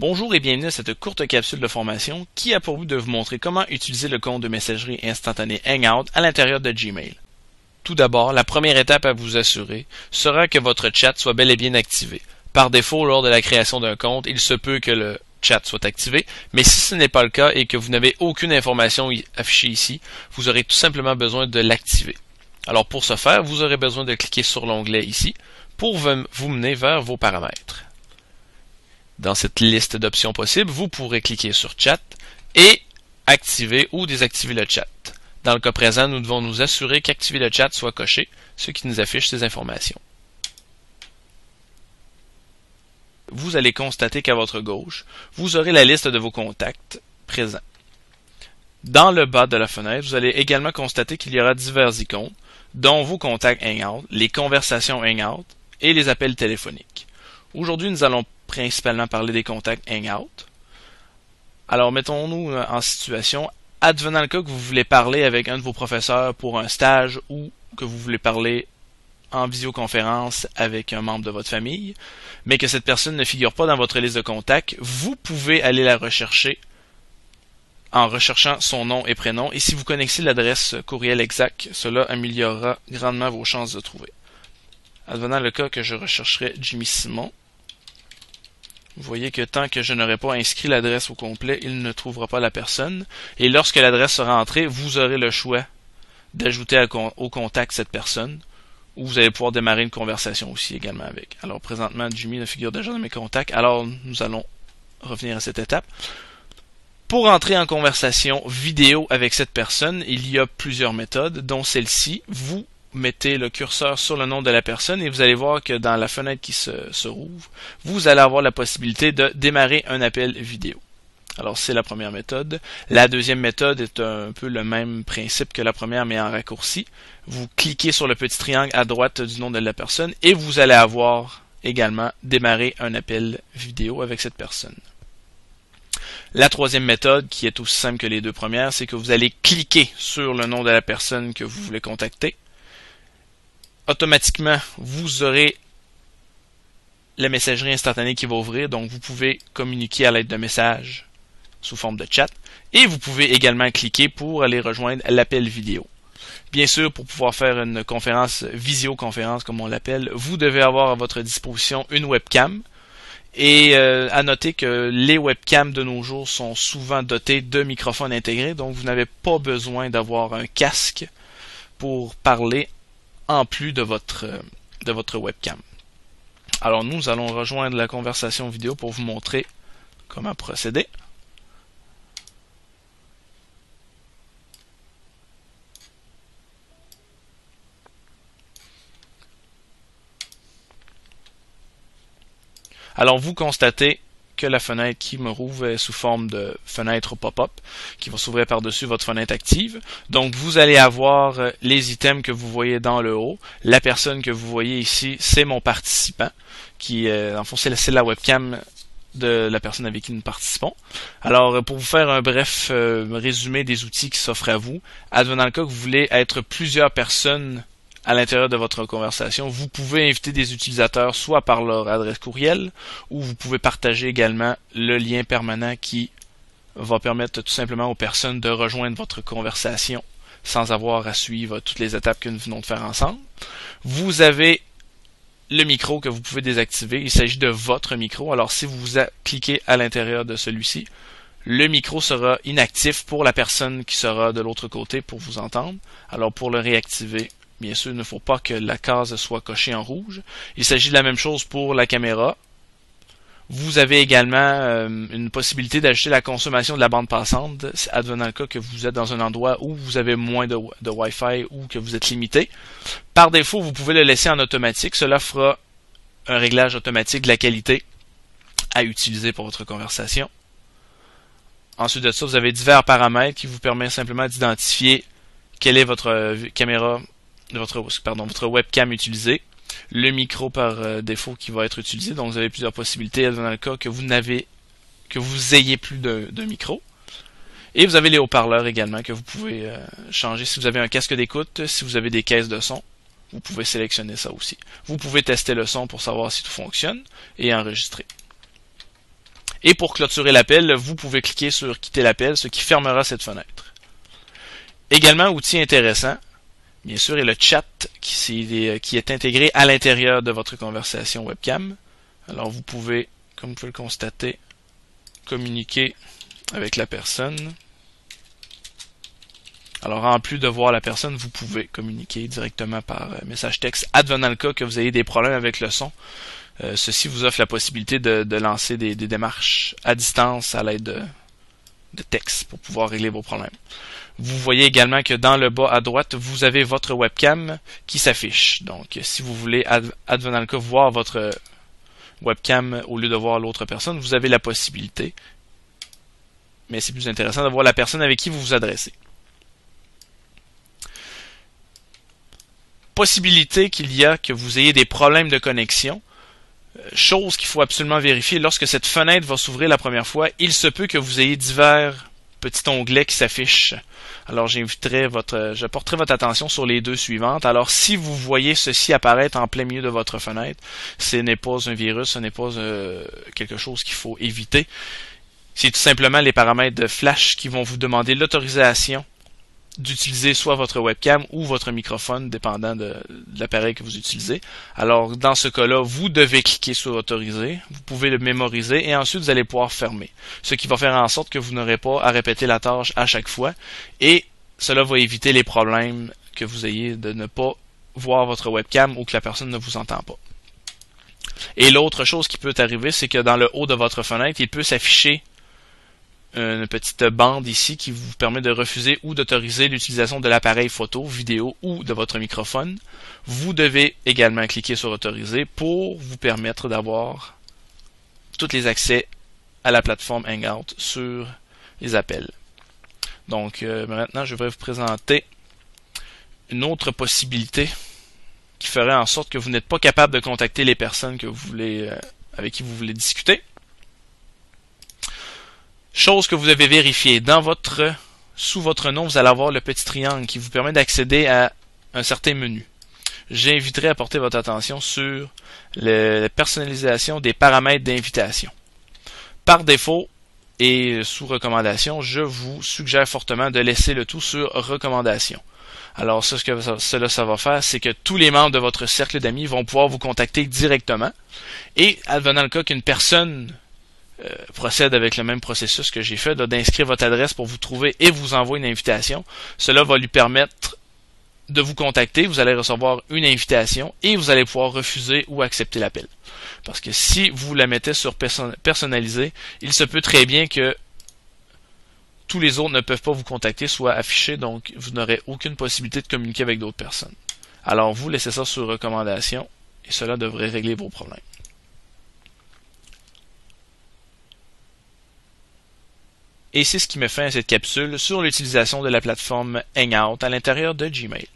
Bonjour et bienvenue à cette courte capsule de formation qui a pour but de vous montrer comment utiliser le compte de messagerie instantanée Hangout à l'intérieur de Gmail. Tout d'abord, la première étape à vous assurer sera que votre chat soit bel et bien activé. Par défaut, lors de la création d'un compte, il se peut que le chat soit activé, mais si ce n'est pas le cas et que vous n'avez aucune information affichée ici, vous aurez tout simplement besoin de l'activer. Alors pour ce faire, vous aurez besoin de cliquer sur l'onglet ici pour vous mener vers vos paramètres. Dans cette liste d'options possibles, vous pourrez cliquer sur Chat et activer ou désactiver le chat. Dans le cas présent, nous devons nous assurer qu'activer le chat soit coché, ce qui nous affiche ces informations. Vous allez constater qu'à votre gauche, vous aurez la liste de vos contacts présents. Dans le bas de la fenêtre, vous allez également constater qu'il y aura divers icônes, dont vos contacts Hangout, les conversations Hangout et les appels téléphoniques. Aujourd'hui, nous allons principalement parler des contacts Hangout. Alors, mettons-nous en situation, advenant le cas que vous voulez parler avec un de vos professeurs pour un stage ou que vous voulez parler en visioconférence avec un membre de votre famille, mais que cette personne ne figure pas dans votre liste de contacts, vous pouvez aller la rechercher en recherchant son nom et prénom, et si vous connaissez l'adresse courriel exacte, cela améliorera grandement vos chances de trouver. Advenant le cas que je rechercherai Jimmy Simon, vous voyez que tant que je n'aurai pas inscrit l'adresse au complet, il ne trouvera pas la personne. Et lorsque l'adresse sera entrée, vous aurez le choix d'ajouter au contact cette personne, ou vous allez pouvoir démarrer une conversation aussi également avec. Alors présentement, Jimmy ne figure déjà dans mes contacts, alors nous allons revenir à cette étape. Pour entrer en conversation vidéo avec cette personne, il y a plusieurs méthodes, dont celle-ci. Vous mettez le curseur sur le nom de la personne et vous allez voir que dans la fenêtre qui se rouvre, vous allez avoir la possibilité de démarrer un appel vidéo. Alors c'est la première méthode. La deuxième méthode est un peu le même principe que la première mais en raccourci. Vous cliquez sur le petit triangle à droite du nom de la personne et vous allez avoir également démarré un appel vidéo avec cette personne. La troisième méthode, qui est aussi simple que les deux premières, c'est que vous allez cliquer sur le nom de la personne que vous voulez contacter. Automatiquement, vous aurez la messagerie instantanée qui va ouvrir, donc vous pouvez communiquer à l'aide de messages sous forme de chat, et vous pouvez également cliquer pour aller rejoindre l'appel vidéo. Bien sûr, pour pouvoir faire une conférence, visioconférence comme on l'appelle, vous devez avoir à votre disposition une webcam, et à noter que les webcams de nos jours sont souvent dotés de microphones intégrés, donc vous n'avez pas besoin d'avoir un casque pour parler en plus de votre webcam. Alors nous allons rejoindre la conversation vidéo pour vous montrer comment procéder. Alors vous constatez que la fenêtre qui me rouvre est sous forme de fenêtre pop-up qui va s'ouvrir par-dessus votre fenêtre active. Donc vous allez avoir les items que vous voyez dans le haut. La personne que vous voyez ici, c'est mon participant, qui en fond c'est la webcam de la personne avec qui nous participons. Alors pour vous faire un bref résumé des outils qui s'offrent à vous, advenant le cas que vous voulez être plusieurs personnes à l'intérieur de votre conversation, vous pouvez inviter des utilisateurs soit par leur adresse courriel ou vous pouvez partager également le lien permanent qui va permettre tout simplement aux personnes de rejoindre votre conversation sans avoir à suivre toutes les étapes que nous venons de faire ensemble. Vous avez le micro que vous pouvez désactiver. Il s'agit de votre micro. Alors si vous cliquez à l'intérieur de celui-ci, le micro sera inactif pour la personne qui sera de l'autre côté pour vous entendre. Alors pour le réactiver, bien sûr, il ne faut pas que la case soit cochée en rouge. Il s'agit de la même chose pour la caméra. Vous avez également une possibilité d'ajouter la consommation de la bande passante, advenant le cas que vous êtes dans un endroit où vous avez moins de Wi-Fi ou que vous êtes limité. Par défaut, vous pouvez le laisser en automatique. Cela fera un réglage automatique de la qualité à utiliser pour votre conversation. Ensuite de ça, vous avez divers paramètres qui vous permettent simplement d'identifier quelle est votre caméra, votre webcam utilisée, le micro par défaut qui va être utilisé. Donc vous avez plusieurs possibilités dans le cas que vous ayez plus d'un micro. Et vous avez les haut-parleurs également que vous pouvez changer. Si vous avez un casque d'écoute, si vous avez des caisses de son, vous pouvez sélectionner ça aussi. Vous pouvez tester le son pour savoir si tout fonctionne et enregistrer. Et pour clôturer l'appel, vous pouvez cliquer sur quitter l'appel, ce qui fermera cette fenêtre. Également, outil intéressant, bien sûr, est le chat qui est intégré à l'intérieur de votre conversation webcam. Alors vous pouvez, comme vous pouvez le constater, communiquer avec la personne. Alors en plus de voir la personne, vous pouvez communiquer directement par message texte, advenant le cas que vous ayez des problèmes avec le son. Ceci vous offre la possibilité de lancer des démarches à distance à l'aide de texte pour pouvoir régler vos problèmes. Vous voyez également que dans le bas à droite, vous avez votre webcam qui s'affiche. Donc, si vous voulez, advenant le cas, voir votre webcam au lieu de voir l'autre personne, vous avez la possibilité. Mais c'est plus intéressant de voir la personne avec qui vous vous adressez. Possibilité qu'il y a que vous ayez des problèmes de connexion. Chose qu'il faut absolument vérifier, lorsque cette fenêtre va s'ouvrir la première fois, il se peut que vous ayez divers petits onglets qui s'affichent. Alors je porterai votre attention sur les deux suivantes. Alors si vous voyez ceci apparaître en plein milieu de votre fenêtre, ce n'est pas un virus, ce n'est pas quelque chose qu'il faut éviter. C'est tout simplement les paramètres de flash qui vont vous demander l'autorisation d'utiliser soit votre webcam ou votre microphone, dépendant de l'appareil que vous utilisez. Alors, dans ce cas-là, vous devez cliquer sur autoriser, vous pouvez le mémoriser et ensuite vous allez pouvoir fermer. Ce qui va faire en sorte que vous n'aurez pas à répéter la tâche à chaque fois et cela va éviter les problèmes que vous ayez de ne pas voir votre webcam ou que la personne ne vous entend pas. Et l'autre chose qui peut arriver, c'est que dans le haut de votre fenêtre, il peut s'afficher une petite bande ici qui vous permet de refuser ou d'autoriser l'utilisation de l'appareil photo, vidéo ou de votre microphone. Vous devez également cliquer sur autoriser pour vous permettre d'avoir tous les accès à la plateforme Hangout sur les appels. Donc maintenant, je vais vous présenter une autre possibilité qui ferait en sorte que vous n'êtes pas capable de contacter les personnes que vous voulez, avec qui vous voulez discuter. Chose que vous devez vérifier, sous votre nom, vous allez avoir le petit triangle qui vous permet d'accéder à un certain menu. J'inviterai à porter votre attention sur la personnalisation des paramètres d'invitation. Par défaut et sous recommandation, je vous suggère fortement de laisser le tout sur recommandation. Alors ce que ça va faire, c'est que tous les membres de votre cercle d'amis vont pouvoir vous contacter directement et advenant le cas qu'une personne procède avec le même processus que j'ai fait, d'inscrire votre adresse pour vous trouver et vous envoie une invitation. Cela va lui permettre de vous contacter, vous allez recevoir une invitation et vous allez pouvoir refuser ou accepter l'appel. Parce que si vous la mettez sur personnalisé, il se peut très bien que tous les autres ne peuvent pas vous contacter, soit affichés, donc vous n'aurez aucune possibilité de communiquer avec d'autres personnes. Alors vous laissez ça sur recommandation et cela devrait régler vos problèmes. Et c'est ce qui met fin à cette capsule sur l'utilisation de la plateforme Hangout à l'intérieur de Gmail.